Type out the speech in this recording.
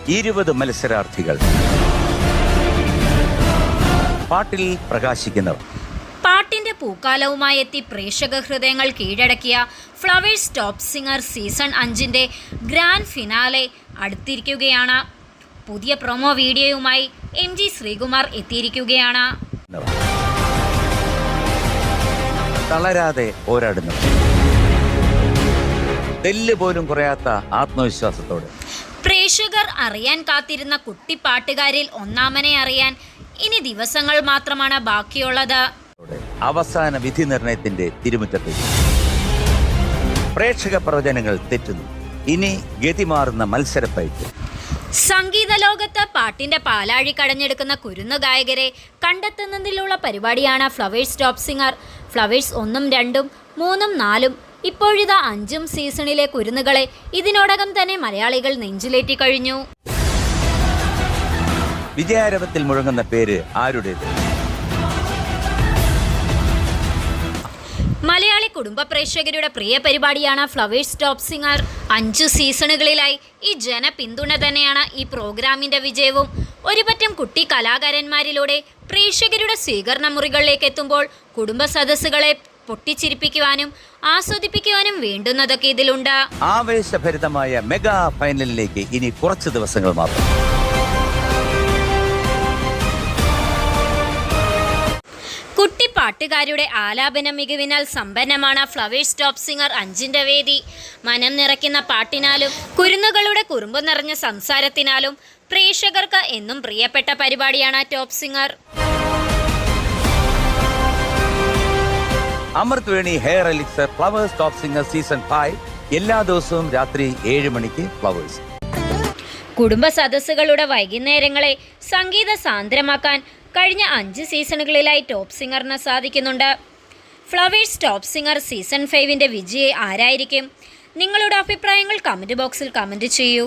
20 മത്സരാർത്ഥികൾ. പാട്ടിൽ പ്രകാശിക്കുന്നവർ. പാട്ടിന്റെ പൂക്കാലവുമായി എത്തി പ്രേക്ഷക ഹൃദയങ്ങൾ കീഴടക്കിയ Flowers top singer season 5 grand finale അടുത്തിരിക്കുകയാണ്. പുതിയ പ്രൊമോ വീഡിയോയുമായി MG ശ്രീകുമാർ എത്തിയിരിക്കുകയാണ്. തളരാതെ പോരാടുന്നവർ. തെല്ല് പോലും കുറയാത്ത ആത്മവിശ്വാസത്തോടെ. പ്രേക്ഷകർ അറിയാൻ കാത്തിരുന്ന കുട്ടിപ്പാട്ടുകാരിൽ ഒന്നാമനെ അറിയാൻ ഇനി ദിവസങ്ങൾ മാത്രമാണ് ബാക്കിയുള്ളത്. അവസാന വിധി നിർണയത്തിന്റെ തിരുമുറ്റത്തേക്ക്. പ്രേക്ഷക പ്രവചനങ്ങൾ തെറ്റുന്നു. ഇനി ഗതിമാറുന്ന മത്സരപ്പയറ്റ്. സംഗീത ലോകത്ത് പാട്ടിന്റെ പാലാഴി കടഞ്ഞെടുക്കുന്ന കുരുന്നു ഗായകരെ കണ്ടെത്തുന്നതിലുള്ള പരിപാടിയാണ് ഫ്ലവേഴ്സ് ടോപ്പ് സിംഗർ. ഫ്ലവേഴ്സ് 1, 2, 3, 4 ഇപ്പോഴിതാ 5 സീസണിലെ കുരുന്നുകളെ ഇതിനോടകം തന്നെ മലയാളികൾ നെഞ്ചിലേറ്റി കഴിഞ്ഞു. വിജയാരവത്തിൽ മുഴങ്ങുന്ന പേര് ആരുടേത്? മലയാളി കുടുംബ പ്രേക്ഷകരുടെ പ്രിയ പരിപാടിയാണ് ഫ്ലവേഴ്സ് ടോപ്പ് സിംഗർ. 5 സീസണുകളിലായി ഈ ജനപിന്തുണ തന്നെയാണ് ഈ പ്രോഗ്രാമിന്റെ വിജയവും. ഒരുപറ്റം കുട്ടി കലാകാരന്മാരിലൂടെ പ്രേക്ഷകരുടെ സ്വീകരണ മുറികളിലേക്ക് എത്തുമ്പോൾ കുടുംബ സദസ്സുകളെ പൊട്ടിച്ചിരിപ്പിക്കുവാനും ആസ്വദിപ്പിക്കുവാനും വേണ്ടുന്നതൊക്കെ ഇതിലുണ്ട്. ആവേശഭരിതമായ മെഗാ ഫൈനലിലേക്ക് ഇനി കുറച്ച് ദിവസങ്ങൾ മാത്രം. കുട്ടിപ്പാട്ടുകാരുടെ ആലാപന മികവിനാൽ സമ്പന്നമാണ് ഫ്ലവേഴ്സ് ടോപ്പ് സിംഗർ 5 വേദി. മനം നിറയ്ക്കുന്ന പാട്ടിനാലും കുരുന്നുകളുടെ കുറുമ്പ് നിറഞ്ഞ സംസാരത്തിനാലും പ്രേക്ഷകർക്ക് എന്നും പ്രിയപ്പെട്ട പരിപാടിയാണ് top singer. Amrit Veni hair elixir Flowers top singer season 5 എല്ലാ ദിവസവും രാത്രി 7 മണിക്ക് ഫ്ലവേഴ്സ്. കുടുംബ സദസ്സുകളുടെ വൈകുന്നേരങ്ങളെ സംഗീത സാന്ദ്രമാക്കാൻ കഴിഞ്ഞ 5 സീസണുകളിലായി ടോപ്പ് സിംഗറിന് സാധിക്കുന്നുണ്ട്. ഫ്ലവേഴ്സ് ടോപ്പ് സിംഗർ സീസൺ 5 വിജയി ആരായിരിക്കും? നിങ്ങളുടെ അഭിപ്രായങ്ങൾ കമൻറ്റ് ബോക്സിൽ കമൻറ്റ് ചെയ്യൂ.